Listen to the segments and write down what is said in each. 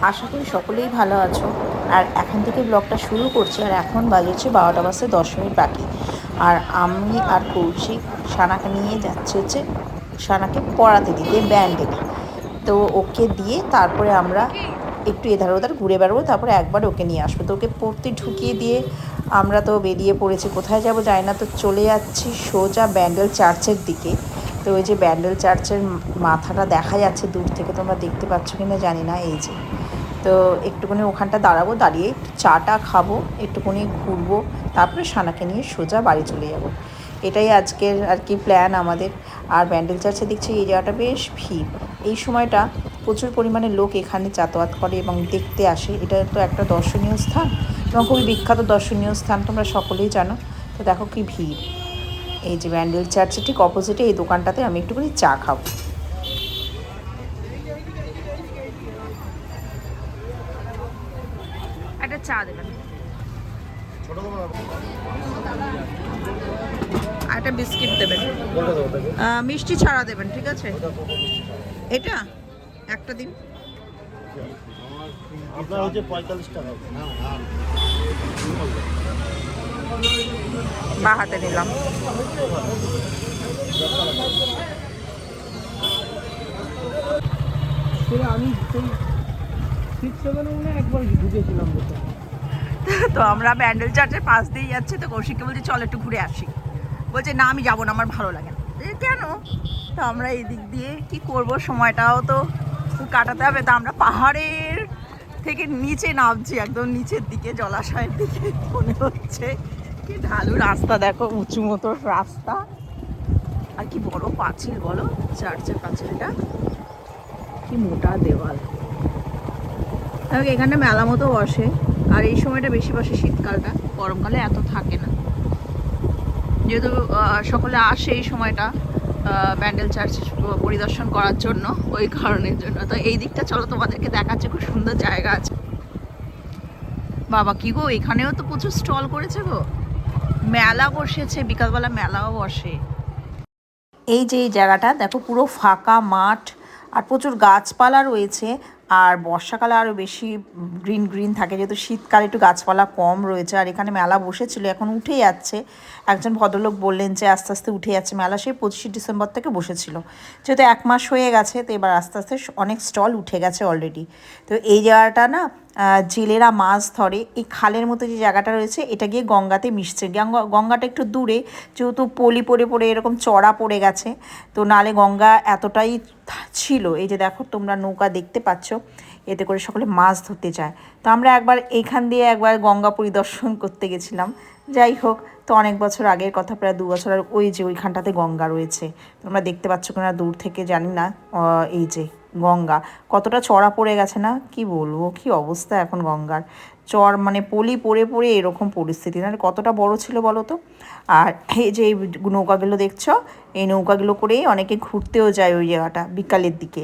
আশা করি সকলেই ভালো আছো। আর এখন থেকে ব্লগটা শুরু করছি। আর এখন বাজে হচ্ছে 12টা বাজতে 10 মিনিট বাকি। আর আমি আর কৌশিক সানাকে নিয়ে যাচ্ছি হচ্ছে সানাকে পড়াতে দিতে ব্যান্ডেলে। তো ওকে দিয়ে তারপরে আমরা একটু এধার ওধার ঘুরে বেড়াবো, তারপরে একবার ওকে নিয়ে আসবো। তো ওকে পড়তে ঢুকিয়ে দিয়ে আমরা তো বেরিয়ে পড়েছি। কোথায় যাব জানি না, তো চলে যাচ্ছি সোজা ব্যান্ডেল চার্চের দিকে। তো ওই যে ব্যান্ডেল চার্চের মাথাটা দেখা যাচ্ছে দূর থেকে, তোমরা দেখতে পাচ্ছ কিনা জানি না। এই যে, তো একটুখানি ওখানটা দাঁড়াবো, দাঁড়িয়ে একটু চাটা খাবো, একটুখানি ঘুরবো, তারপরে সানাকে নিয়ে সোজা বাড়ি চলে যাব। এটাই আজকের আর কি প্ল্যান আমাদের। আর ব্যান্ডেল চার্চে দেখছি এই জায়গাটা বেশ ভিড়। এই সময়টা প্রচুর পরিমাণে লোক এখানে যাতায়াত করে এবং দেখতে আসে। এটা তো একটা দর্শনীয় স্থান এবং খুবই বিখ্যাত দর্শনীয় স্থান, তোমরা সকলেই জানো। তো দেখো কি ভিড়। এই যে ব্যান্ডেল চার্চের ঠিক অপোজিটে এই দোকানটাতে আমি একটুখানি চা খাবো। একটা চা দেবেন, আর একটা বিস্কিট দেবেন, মিষ্টি ছাড়া দেবেন, ঠিক আছে? এটা একটা দিন। আপনার হচ্ছে 45 টাকা। বা হাতে নিলাম। আমি একবার ঢুকেছিলাম। তো আমরা ব্যান্ডেল চার্চের পাশ দিয়ে যাচ্ছি, তো কৌশিককে বলছি চল একটু ঘুরে আসি। বলছে না আমি যাবো না, আমার ভালো লাগে না। কেন? তো আমরা এই দিক দিয়ে কি করব, সময়টাও তো কাটাতে হবে। তো আমরা পাহাড়ের থেকে নিচে নামছি, একদম নিচের দিকে জলাশয়ের দিকে মনে হচ্ছে। কি ঢালু রাস্তা দেখো, উঁচু মতো রাস্তা, আর কি বড় পাঁচিল বলো, চার্চের পাঁচিলটা কি মোটা দেওয়াল। এখানে মেলা মতো বসে, আর এই সময়টা বেশি বসে শীতকালটা, গরমকালে এত থাকে না। যেহেতু সকলে আসে এই সময়টা ব্যান্ডেল চার্চ পরিদর্শন করার জন্য, ওই কারণের জন্য। তো এই দিকটা চলো তোমাদেরকে দেখাচ্ছে, খুব সুন্দর জায়গা আছে। বাবা কি গো, এখানেও তো প্রচুর স্টল করেছে গো, মেলা বসেছে, বিকালবেলা মেলাও বসে। এই যে এই জায়গাটা দেখো, পুরো ফাঁকা মাঠ আর প্রচুর গাছপালা রয়েছে। আর বর্ষাকালে আরও বেশি গ্রিন গ্রিন থাকে, যেহেতু শীতকালে একটু গাছপালা কম রয়েছে। আর এখানে মেলা বসেছিল, এখন উঠে যাচ্ছে। একজন ভদ্রলোক বললেন যে আস্তে আস্তে উঠে যাচ্ছে মেলা, সেই 25শে ডিসেম্বর থেকে বসেছিল। যেহেতু 1 মাস হয়ে গেছে, তো এবার আস্তে আস্তে অনেক স্টল উঠে গেছে অলরেডি। তো এই জায়গাটা না জেলেরা মাছ ধরে। এই খালের মতো যে জায়গাটা রয়েছে, এটা গিয়ে গঙ্গাতে মিশছে। গঙ্গাটা একটু দূরে, যেহেতু পলি পড়ে পড়ে এরকম চড়া পড়ে গেছে, তো নালে গঙ্গা এতটাই ছিল। এই যে দেখো তোমরা নৌকা দেখতে পাচ্ছ, এতে করে সকলে মাছ ধরতে যায়। তো আমরা একবার এইখান দিয়ে একবার গঙ্গা পরিদর্শন করতে গেছিলাম। যাই হোক, তো অনেক বছর আগের কথা, প্রায় 2 বছর। আর ওই যে ওইখানটাতে গঙ্গা রয়েছে, তোমরা দেখতে পাচ্ছ কিনা দূর থেকে জানি না। এই যে গঙ্গা কতটা চড়া পড়ে গেছে না, কি বলবো, কি অবস্থা এখন গঙ্গার। চর মানে পলি পড়ে পড়ে এরকম পরিস্থিতি, না কতটা বড় ছিল বলো তো। আর এই যে এই নৌকাগুলো দেখছো, এই নৌকাগুলো করেই অনেকে ঘুরতেও যায় ওই জায়গাটা বিকালের দিকে।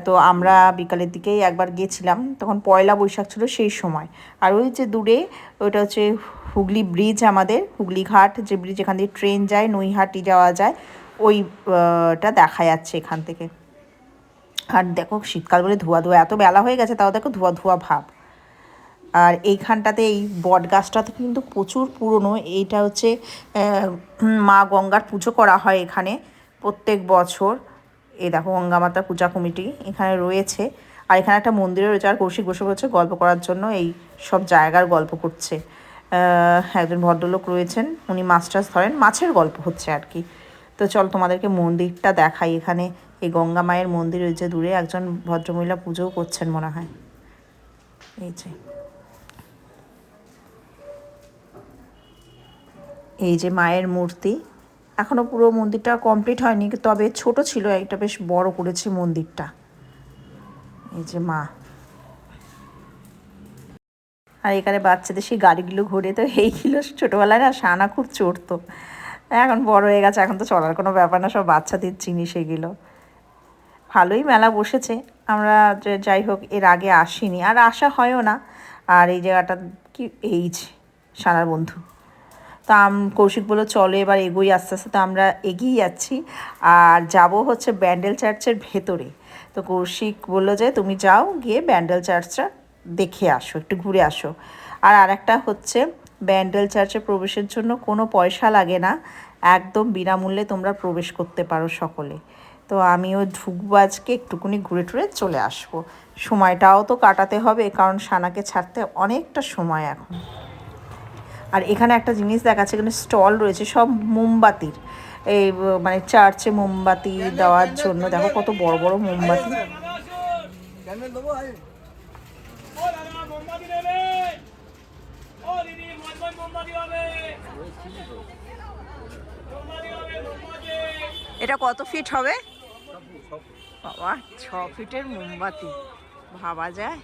তো আমরা বিকালের দিকেই একবার গেছিলাম, তখন পয়লা বৈশাখ ছিল সেই সময়। আর ওই যে দূরে ওইটা হচ্ছে হুগলি ব্রিজ, আমাদের হুগলি ঘাট যে ব্রিজ, এখান দিয়ে ট্রেন যায়, নৈহাটি যাওয়া যায়, ওইটা দেখা যাচ্ছে এখান থেকে। আর দেখো শীতকাল বলে ধোয়া ধোয়া, এত বেলা হয়ে গেছে তাও দেখো ধোয়া ধোয়া ভাব। আর এইখানটাতে এই বট গাছটা তো কিন্তু প্রচুর পুরনো। এইটা হচ্ছে মা গঙ্গার পুজো করা হয় এখানে প্রত্যেক বছর। এই দেখো গঙ্গা মাতার পূজা কমিটি এখানে রয়েছে। আর এখানে একটা মন্দিরও রয়েছে। আর কৌশিক বসে বসে গল্প করার জন্য এই সব জায়গার গল্প করছে। একজন ভদ্রলোক রয়েছেন, উনি মাছ টাছ ধরেন, মাছের গল্প হচ্ছে আর কি। তো চল তোমাদেরকে মন্দিরটা দেখাই। এখানে এই গঙ্গা মায়ের মন্দির রয়েছে, দূরে একজন ভদ্রমহিলা পুজোও করছেন মনে হয়। এই যে, এই যে মায়ের মূর্তি, এখনও পুরো মন্দিরটা কমপ্লিট হয়নি, তবে ছোট ছিল, এটা বেশ বড় করেছে মন্দিরটা। এই যে মা। আর এখানে বাচ্চাদের সেই গাড়িগুলো ঘুরে, তো এইগুলো ছোটোবেলায় না সানা খুব চড়তো। এখন বড় হয়ে গেছে, এখন তো চড়ার কোনো ব্যাপার না, সব বাচ্চাদের জিনিস এগুলো। ভালোই মেলা বসেছে। আমরা যাই হোক এর আগে আসিনি, আর আসা হয়ও না। আর এই জায়গাটা কি, এই যে সানার বন্ধু। তা কৌশিক বললো চলো এবার এগোই আস্তে আস্তে। তো আমরা এগিয়ে যাচ্ছি আর যাব হচ্ছে ব্যান্ডেল চার্চের ভেতরে। তো তো কৌশিক বললো যে তুমি যাও গিয়ে ব্যান্ডেল চার্চটা দেখে আসো, একটু ঘুরে আসো। আর আরেকটা হচ্ছে, ব্যান্ডেল চার্চে প্রবেশের জন্য কোনো পয়সা লাগে না, একদম বিনামূল্যে তোমরা প্রবেশ করতে পারো সকলে। তো আমিও ঢুকবো আজকে, একটুকুনি ঘুরে টুরে চলে আসবো। সময়টাও তো কাটাতে হবে, কারণ সানাকে ছাড়তে অনেকটা সময় এখন। আর এখানে একটা জিনিস দেখাচ্ছে, এখানে স্টল রয়েছে সব মোমবাতির, এই মানে চার্চে মোমবাতি দেওয়ার জন্য। দেখো কত বড় বড় মোমবাতি। এটা কত ফিট হবে বাবা? 6 ফিটের মোমবাতি, ভাবা যায়।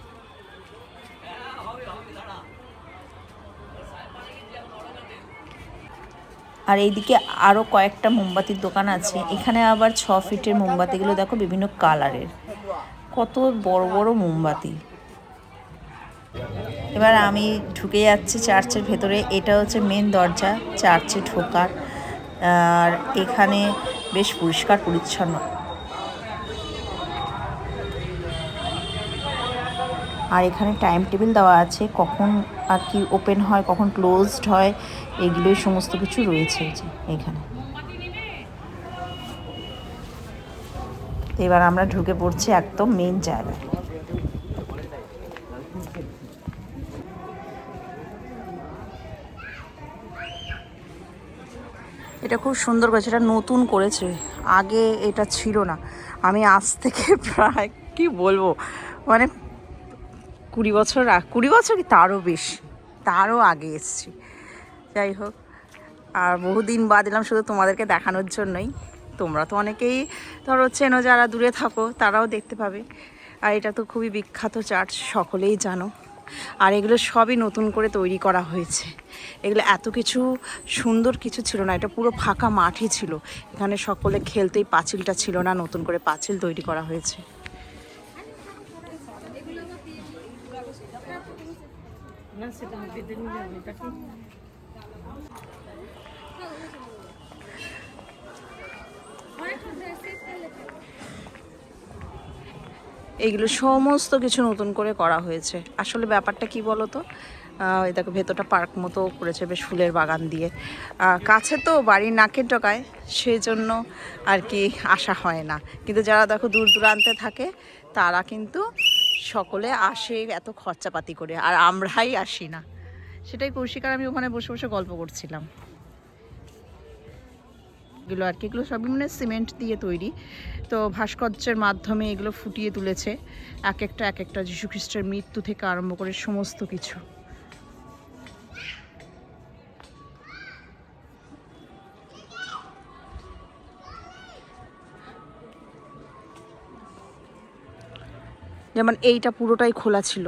আর এইদিকে আরও কয়েকটা মোমবাতির দোকান আছে। এখানে আবার 6 ফিটের মোমবাতিগুলো দেখো বিভিন্ন কালারের, কত বড় বড় মোমবাতি। এবার আমি ঢুকে যাচ্ছি চার্চের ভেতরে। এটা হচ্ছে মেন দরজা চার্চে ঢোকার। আর এখানে বেশ পরিষ্কার পরিচ্ছন্ন। আর এখানে টাইম টেবিল দেওয়া আছে, কখন আর কি ওপেন হয়, কখন ক্লোজড হয়, এগুলোই সমস্ত কিছু রয়েছে এখানে। এবার আমরা ঢুকে পড়ছি একদম মেন জায়গায়। এটা খুব সুন্দর করেছে, এটা নতুন করেছে, আগে এটা ছিল না। আমি আজ থেকে প্রায় কি বলবো, মানে 20 বছর, 20 বছর কি তারও বেশি, তারও আগে এসছি। যাই হোক, আর বহুদিন বাদ এলাম শুধু তোমাদেরকে দেখানোর জন্যই। তোমরা তো অনেকেই ধরো চেনো, যারা দূরে থাকো তারাও দেখতে পাবে। আর এটা তো খুবই বিখ্যাত চার্চ, সকলেই জানো। আর এগুলো সবই নতুন করে তৈরি করা হয়েছে। এগুলো এত কিছু সুন্দর কিছু ছিল না, এটা পুরো ফাঁকা মাঠই ছিল। এখানে সকলে খেলতেই, পাঁচিলটা ছিল না, নতুন করে পাঁচিল তৈরি করা হয়েছে। এইগুলো সমস্ত কিছু নতুন করে করা হয়েছে। আসলে ব্যাপারটা কি বলো তো, এই দেখো ভেতরটা পার্ক মতো করেছে, বেশ ফুলের বাগান দিয়ে। কাছে তো বাড়ির নাকের ডগায়, সেই জন্য আর কি আসা হয় না। কিন্তু যারা দেখো দূর দূরান্তে থাকে, তারা কিন্তু সকলে আসে এত খরচাপাতি করে, আর আমরাই আসি না। সেটাই কৌশিক আর আমি ওখানে বসে বসে গল্প করছিলাম। এগুলো আর কি, এগুলো সবই মানে সিমেন্ট দিয়ে তৈরি, তো ভাস্কর্যের মাধ্যমে এগুলো ফুটিয়ে তুলেছে এক একটা যীশু খ্রিস্টের মৃত্যু থেকে আরম্ভ করে সমস্ত কিছু। যেমন এইটা পুরোটাই খোলা ছিল,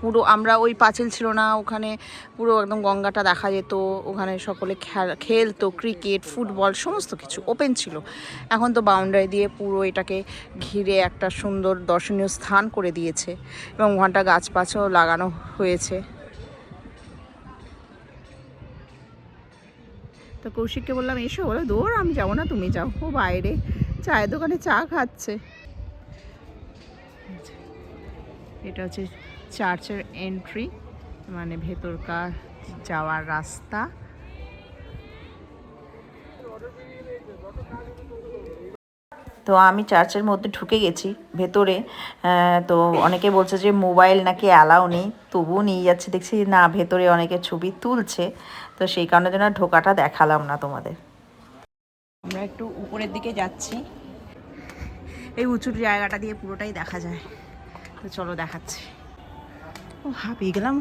পুরো আমরা ওই পাঁচিল ছিল না ওখানে, পুরো একদম গঙ্গাটা দেখা যেত। ওখানে সকলে খেলতো, ক্রিকেট, ফুটবল সমস্ত কিছু ওপেন ছিল। এখন তো বাউন্ডারি দিয়ে পুরো এটাকে ঘিরে একটা সুন্দর দর্শনীয় স্থান করে দিয়েছে, এবং ওখানটা গাছপাছাও লাগানো হয়েছে। তো কৌশিককে বললাম এসো, বলো দৌড়, আমি যাবো না, তুমি যাও। ও বাইরে চায়ের দোকানে চা খাচ্ছে। এটা হচ্ছে চার্চের এন্ট্রি, মানে ভেতরকার যাওয়ার রাস্তা। তো আমি চার্চের মধ্যে ঢুকে গেছি ভেতরে। তো অনেকে বলছে যে মোবাইল নাকি অ্যালাউ নেই, তবুও নিয়ে যাচ্ছে। দেখছি না, ভেতরে অনেকে ছবি তুলছে, তো সেই কারণে যেন ঢোকাটা দেখালাম না তোমাদের। আমরা একটু উপরের দিকে যাচ্ছি, এই উঁচু জায়গাটা দিয়ে পুরোটাই দেখা যায়। তো চলো দেখাচ্ছি। ও হাঁপিয়ে গেলাম,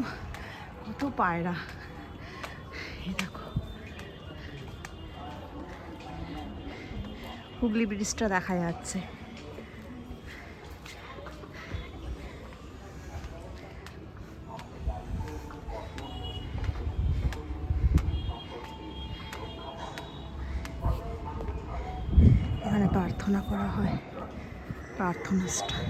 কত পায়রা। এই দেখো হুগলি ব্রিজটা দেখা যাচ্ছে। এখানে প্রার্থনা করা হয়, প্রার্থনা স্থান।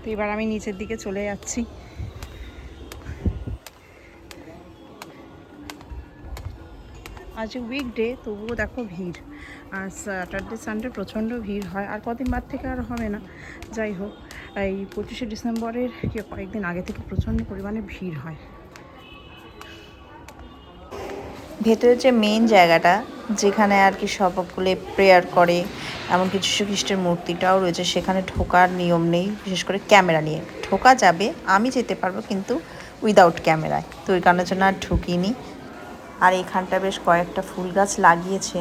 তো এবার আমি নিচের দিকে চলে যাচ্ছি। আজ উইকডে, তবুও দেখো ভিড়। আর স্যাটারডে সানডে প্রচণ্ড ভিড় হয়, আর কদিন বাদ থেকে আর হবে না। যাই হোক, এই 25শে ডিসেম্বরের কয়েকদিন আগে থেকে প্রচণ্ড পরিমাণে ভিড় হয়। ভেতরের যে মেন জায়গাটা, যেখানে আর কি সবগুলো প্রেয়ার করে, এমনকি যীশু খ্রিস্টের মূর্তিটাও রয়েছে, সেখানে ঢোকার নিয়ম নেই, বিশেষ করে ক্যামেরা নিয়ে। ঢোকা যাবে, আমি যেতে পারবো, কিন্তু উইদাউট ক্যামেরায়। তো ওই কারণের জন্য আর ঢুকিনি। আর এখানটা বেশ কয়েকটা ফুল গাছ লাগিয়েছে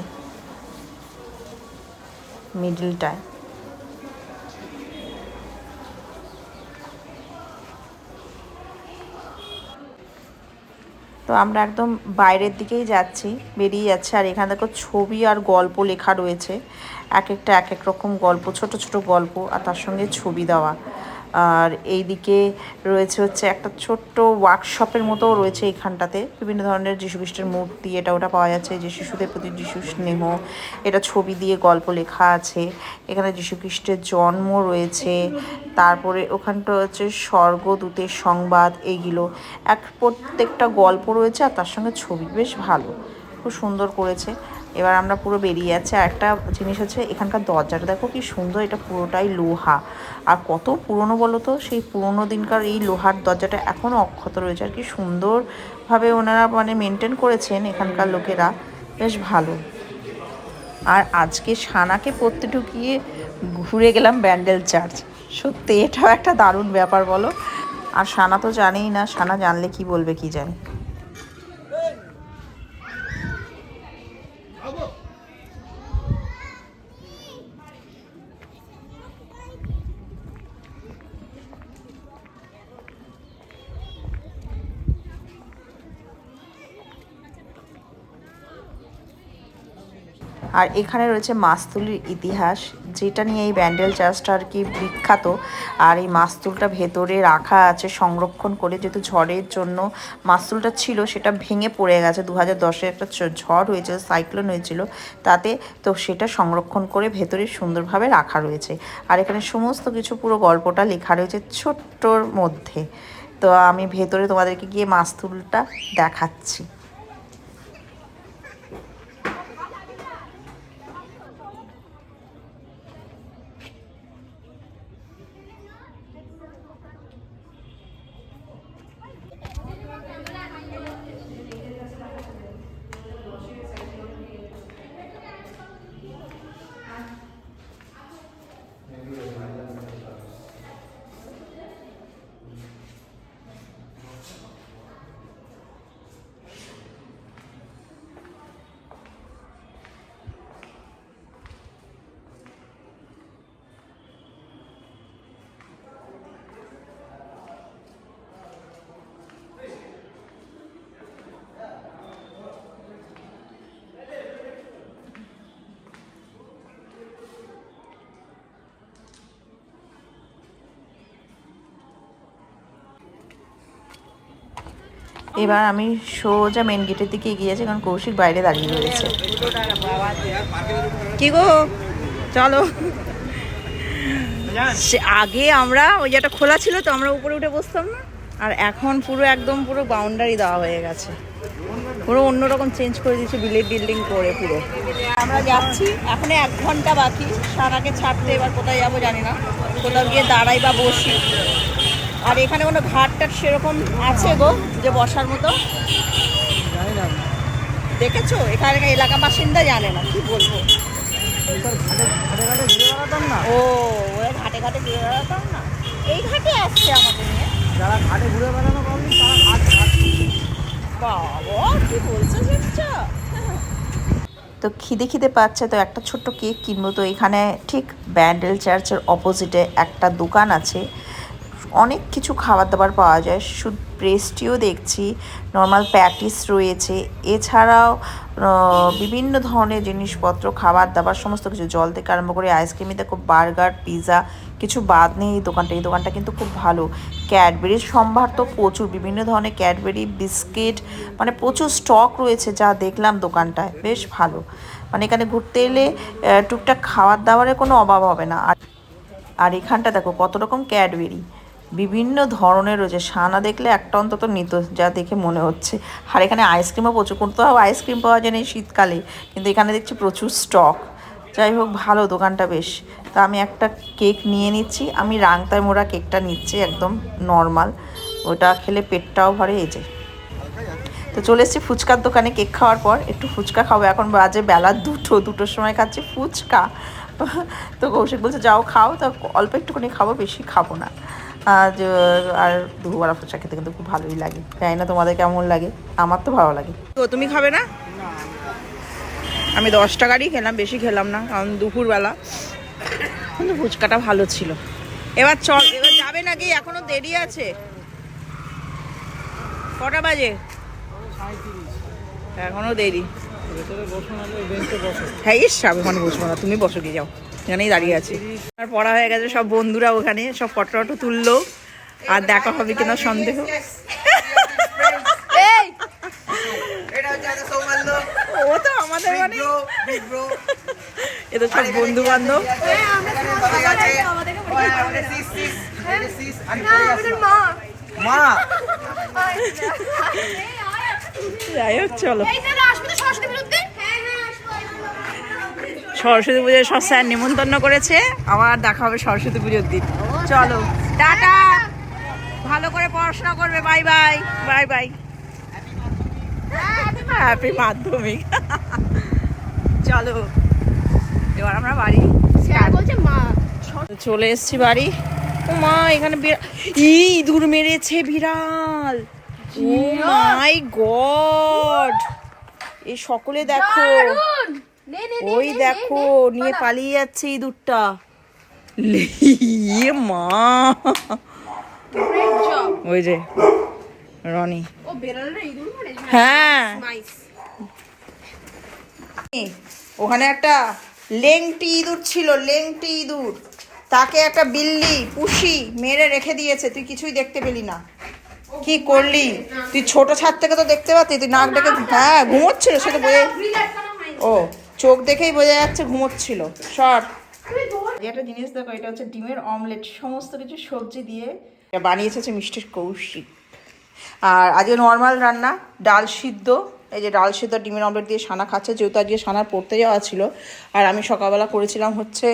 মিডলটায়। তো আমরা একদম বাইরের দিকেই যাচ্ছি, বেরিয়ে যাচ্ছে। আর এখানে দেখো ছবি আর গল্প লেখা রয়েছে, এক একটা এক এক রকম গল্প, ছোট ছোট গল্প, আর তার সঙ্গে ছবি দেওয়া। আর এইদিকে রয়েছে হচ্ছে একটা ছোট্ট ওয়ার্কশপের মতো রয়েছে এইখানটাতে, বিভিন্ন ধরনের যীশু খ্রিস্টের মূর্তি এটা ওটা পাওয়া যাচ্ছে, যে শিশুদের প্রতি যিশুর স্নেহ, এটা ছবি দিয়ে গল্প লেখা আছে। এখানে যীশু খ্রিস্টের জন্ম রয়েছে, তারপরে ওখানটা হচ্ছে স্বর্গদূতের সংবাদ, এইগুলো প্রত্যেকটা গল্প রয়েছে, আর তার সঙ্গে ছবি। বেশ ভালো, খুব সুন্দর করেছে। এবার আমরা পুরো বেরিয়ে যাচ্ছি। আর একটা জিনিস হচ্ছে, এখানকার দরজাটা দেখো কি সুন্দর, এটা পুরোটাই লোহা। আর কত পুরনো বলো তো, সেই পুরোনো দিনকার এই লোহার দরজাটা এখনও অক্ষত রয়েছে। আর কি সুন্দরভাবে ওনারা মানে মেনটেন করেছেন এখানকার লোকেরা, বেশ ভালো। আর আজকে সানাকে পড়তে ঢুকিয়ে ঘুরে গেলাম ব্যান্ডেল চার্চ। সত্যি এটাও একটা দারুণ ব্যাপার বলো। আর সানা তো জানেই না, সানা জানলে কি বলবে কি জানি। আর এখানে রয়েছে মাস্তুলির ইতিহাস, যেটা নিয়ে এই ব্যান্ডেল চার্চটা আর কি বিখ্যাত। আর এই মাস্তুলটা ভেতরে রাখা আছে সংরক্ষণ করে, যেহেতু ঝড়ের জন্য মাস্তুলটা ছিল সেটা ভেঙে পড়ে গেছে। 2010-এ একটা ঝড় হয়েছিল, সাইক্লোন হয়েছিল তাতে, তো সেটা সংরক্ষণ করে ভেতরে সুন্দরভাবে রাখা রয়েছে। আর এখানে সমস্ত কিছু পুরো গল্পটা লেখা রয়েছে ছোট্টর মধ্যে। তো আমি ভেতরে তোমাদেরকে গিয়ে মাস্তুলটা দেখাচ্ছি। এবার আমি সোজা মেন গেটের দিকে এগিয়ে যাচ্ছি, কারণ কৌশিক বাইরে দাঁড়িয়ে রয়েছে। কি গো, চলো। আগে আমরা ওই যেটা খোলা ছিল, তো আমরা উপরে উঠে বসতাম না, আর এখন পুরো একদম পুরো বাউন্ডারি দেওয়া হয়ে গেছে, পুরো অন্যরকম চেঞ্জ করে দিয়েছে, বিল্ডিং করে পুরো। আমরা যাচ্ছি, এখন 1 ঘন্টা বাকি সারাকে ছাড়তে। এবার কোথায় যাবো জানি না, কোথাও গিয়ে দাঁড়াই বা বসি। আর এখানে কোনো ঘাটটাট সেরকম আছে গো যে বসার মতো? দেখেছো? এখানে এলাকা বাসিন্দা জানে না, কি বলবো। ও, ওরা ঘাটে ঘাটে ঘুরে বেড়াতাম না, এই ঘাটে আসছে আমাদের নিয়ে। যারা ঘাটে ঘুরে বেড়ানো পাবলি তারা ঘাট বাবা, কি বলছো শুনছো? তো খিদে পাচ্ছে, তো একটা ছোট্ট কেক কিনবো। তো এখানে ঠিক ব্যান্ডেল চার্চের অপোজিটে একটা দোকান আছে, অনেক কিছু খাবার দাবার পাওয়া যায়। শুধু পেস্ট্রিও দেখছি, নর্মাল প্যাটিস রয়েছে, এছাড়াও বিভিন্ন ধরনের জিনিসপত্র, খাবার দাবার সমস্ত কিছু, জল থেকে আরম্ভ করে আইসক্রিমই দেখো, বার্গার, পিৎজা, কিছু বাদ নেই এই দোকানটা। এই দোকানটা কিন্তু খুব ভালো। ক্যাডবেরির সম্ভার তো প্রচুর, বিভিন্ন ধরনের ক্যাডবেরি, বিস্কিট, মানে প্রচুর স্টক রয়েছে, যা দেখলাম দোকানটায় বেশ ভালো। মানে এখানে ঘুরতে এলে টুকটাক খাবার দাবারের কোনো অভাব হবে না। আর এখানটা দেখো কত রকম ক্যাডবেরি, বিভিন্ন ধরনের রয়েছে। সানা দেখলে একটা অন্তত নিত, যা দেখে মনে হচ্ছে। আর এখানে আইসক্রিমও প্রচুর, কোথাও আইসক্রিম পাওয়া যায় না এই শীতকালে, কিন্তু এখানে দেখছি প্রচুর স্টক। যাই হোক, ভালো দোকানটা বেশ। তা আমি একটা কেক নিয়ে নিচ্ছি, আমি রাংতায় মোড়া কেকটা নিচ্ছি, একদম নর্মাল। ওটা খেলে পেটটাও ভরে। এই যে তো চলে এসেছি ফুচকার দোকানে। কেক খাওয়ার পর একটু ফুচকা খাবো। এখন বাজে বেলা 2টোর সময় খাচ্ছি ফুচকা। তো কৌশিক বলছে যাও খাও, তো অল্প একটুখানি খাবো, বেশি খাবো না। আর দুপুরবেলা ফুচকা খেতে কিন্তু খুব ভালোই লাগে। জানি না তোমাদের কেমন লাগে, আমার তো ভালো লাগে। তো তুমি খাবে না? আমি 10 টাকারই খেলাম, বেশি খেলাম না, কারণ দুপুরবেলা। কিন্তু ফুচকাটা ভালো ছিল। এবার চল, এবার যাবে নাকি? এখনো দেরি আছে। কটা বাজে? এখনো দেরি। হ্যাঁ, আমি ওখানে বসবো না, তুমি বসো, গিয়ে যাও, এখানেই দাঁড়িয়ে আছি। আর পড়া হয়ে গেছে, সব বন্ধুরা ওখানে সব ফটো টটো তুললো। আর দেখা হবে কিনা সন্দেহ। ও তো আমাদের মানে এ তো সব বন্ধু বান্ধব। যাই হোক, চলো। সরস্বতী পুজোয় সব স্যার নিমন্ত্রণ করেছে, আবার দেখা হবে সরস্বতী পুজোর দিন। চলো, টাটা, ভালো করে পড়াশোনা করবে। Bye bye, bye bye, happy মাধ্যমিক। চলো এবার আমরা বাড়ি চলে এসছি বাড়ি। ও মা, এখানে ইঁদুর মেরেছে বিড়াল। ও মাই গড, এই সকলে দেখো, ওই দেখো নিয়ে পালিয়ে যাচ্ছে ইঁদুরটা। মা, ওই যে রনি। হ্যাঁ, ওখানে একটা লেংটি ইঁদুর ছিল, লেংটি ইঁদুর। তাকে একটা বিল্লি পুষি মেরে রেখে দিয়েছে, তুই কিছুই দেখতে পেলি না। কি করলি তুই? ছোট ছাদ থেকে তো দেখতে পাচ্ছি, তুই নাক ডেকে। হ্যাঁ, ঘুমোচ্ছিল, সে তো বোঝা, ও চোখ দেখেই বোঝা যাচ্ছে ঘুমোচ্ছিল। সর। একটা জিনিস দেখো, এটা হচ্ছে ডিমের অমলেট, সমস্ত কিছু সবজি দিয়ে বানিয়েছে হচ্ছে মিষ্টির কৌশিক। আর আজকে নর্মাল রান্না, ডাল সিদ্ধ। এই যে ডাল সিদ্ধ ডিমের অমলেট দিয়ে সানা খাচ্ছে, যেহেতু আজকে সানার পড়তে যাওয়া ছিল। আর আমি সকালবেলা করেছিলাম হচ্ছে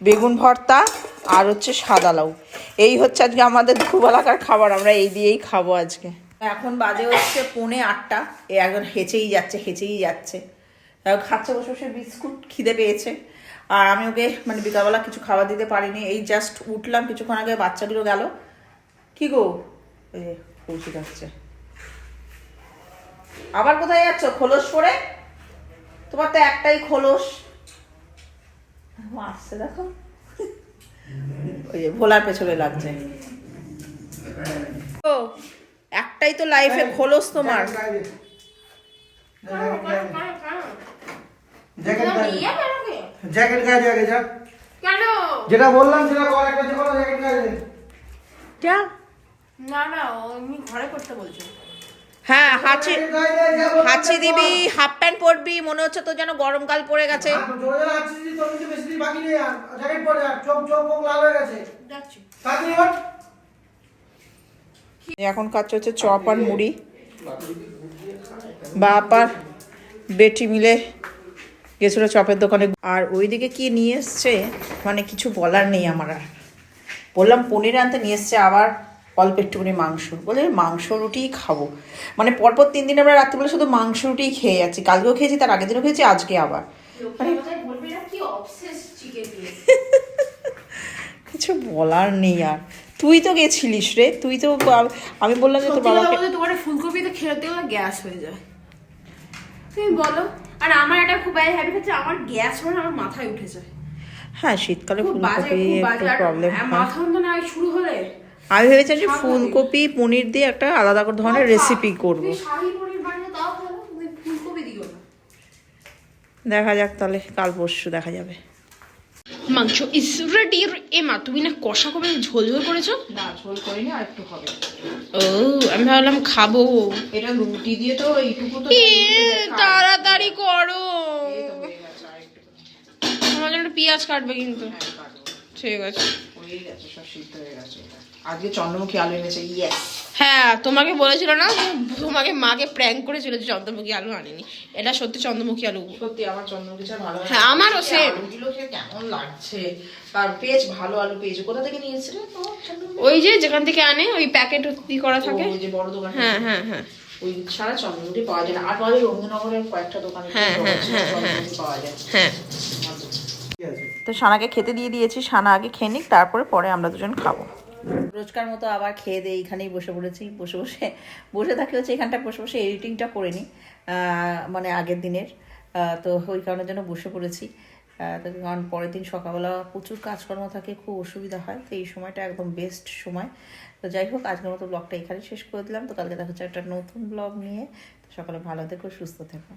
বেগুন ভর্তা আর হচ্ছে সাদা লাউ। এই হচ্ছে আজকে আমাদের দুপুরবেলাকার খাবার, আমরা এই দিয়েই খাবো আজকে। এখন বাজে হচ্ছে 7:45। এ একজন হেঁচেই যাচ্ছে। তাও খাচ্ছে বসে বসে বিস্কুট, খিদে পেয়েছে। আর আমি ওকে মানে বিকালবেলা কিছু খাবার দিতে পারিনি, এই জাস্ট উঠলাম কিছুক্ষণ আগে, বাচ্চাগুলো গেল। কি গো, এই যে কৌশিক আসছে। আবার কোথায় যাচ্ছ? খোলস পরে? তোমার তো একটাই খোলস। আসছে দেখো, ওই যে ভোলার পেছনে লাগছে। ও, একটাই তো লাইফে খোলস তোমার। জ্যাকেট গায়ে যাবে, যা কেন যেটা বললাম সেটা কর, একটা যে কোনো জ্যাকেট গায়ে দে। যা। না না, আমি ঘরে করতে বলছো। হ্যাঁ, হাঁচি দিবি, হাফ প্যান্ট পরবি, মনে হচ্ছে তো যেন গরমকাল পড়ে গেছে। এখন খাচ্ছে হচ্ছে চপ আর মুড়ি। বাপ আর বেটি মিলে গেছিল চপের দোকানে। আর ওইদিকে কি নিয়ে এসছে মানে কিছু বলার নেই আমার। আর বললাম পনির আনতে, নিয়ে এসছে আবার অল্প একটুখানি মাংস। বলে মাংস রুটিই খাবো, মানে পরপর 3 দিন আমরা রাত্রিবেলা শুধু মাংস রুটিই খেয়ে যাচ্ছি। কালকেও খেয়েছি, তার আগের দিনও খেয়েছি, আজকে আবার। কিছু বলার নেই। আর তুই তো গেছিলিস রে, তুই তো, আমি বললাম যে তোর বাবাকে, তোমার ফুলকপিতে খেতে গেলে গ্যাস হয়ে যায়, তুমি বলো। আর আমার একটা খুব ব্যাড হ্যাবিট হচ্ছে, আমার গ্যাস মানে আমার মাথায় উঠে যায়। হ্যাঁ, শীতকালে ফুলকপি একটু প্রবলেম হয়। মাথা যন্ত্রণা শুরু হলে আমি ভেবেছিলাম যে ফুলকপি পনির দিয়ে একটা আলাদা ধরনের রেসিপি করব। দেখা যাক তাহলে, কাল পরশু দেখা যাবে। মাংস ইজ রেডি। এমা, তুমি না কষা করে ঝোল ঝোল করেছো? না, ঝোল করিনি, আর একটু হবে। ও, আমি ভাবলাম খাবো। এটা রুটি দিয়ে তো এইটুকু তো তাড়াতাড়ি করো, আমার জন্য পেঁয়াজ কাটবে কিন্তু। ঠিক আছে। হয়ে গেছে, সব সিদ্ধ হয়ে গেছে। আজকে চন্দ্রমুখী আলু এনেছে, ইয়েস। হ্যাঁ, তোমাকে বলেছিল না যে তোমাকে মাকে প্র্যাঙ্ক করেছিল যে চন্দ্রমুখী আলু আনেনি, এটা সত্যি চন্দ্রমুখী আলু। সত্যি আমার চন্দ্রমুখী ছাড়া ভালো লাগে। হ্যাঁ, আমারও সেম। আলুগুলো খেয়ে কেমন লাগছে, আর পেঁয়াজ ভালো আলু পেয়েছে। কোথা থেকে নিয়েছিলে তো চন্দ্রমুখী? ওই যে যেখান থেকে আনে ওই প্যাকেট করা থাকে। ওই যে বড় দোকান। হ্যাঁ হ্যাঁ হ্যাঁ। ওই ছাড়া চন্দ্রমুখী পাওয়া যায় না। আর পাওয়া যায় রবীন্দ্রনগরের কয়েকটা দোকানে হ্যাঁ, হ্যাঁ, হ্যাঁ, চন্দ্রমুখী পাওয়া যায়। হ্যাঁ। ঠিক আছে। তো সানাকে খেতে দিয়ে দিয়েছি, সানা আগে খেয়ে নিক, তারপরে পরে আমরা দুজন খাবো। রোজকার মতো আবার খেয়ে দিয়ে এইখানেই বসে পড়েছি। বসে থাকলে হচ্ছে এখানটা বসে এডিটিংটা করে নিই, মানে আগের দিনের। তো ওই কারণের জন্য বসে পড়েছি। তো কারণ পরের দিন সকালবেলা প্রচুর কাজকর্ম থাকে, খুব অসুবিধা হয়। তো এই সময়টা একদম বেস্ট সময়। তো যাই হোক, আজকের মতো ব্লগটা এখানে শেষ করে দিলাম। তো কালকে দেখা হচ্ছে একটা নতুন ব্লগ নিয়ে। তো সকালে ভালো থেকো, সুস্থ থেকো।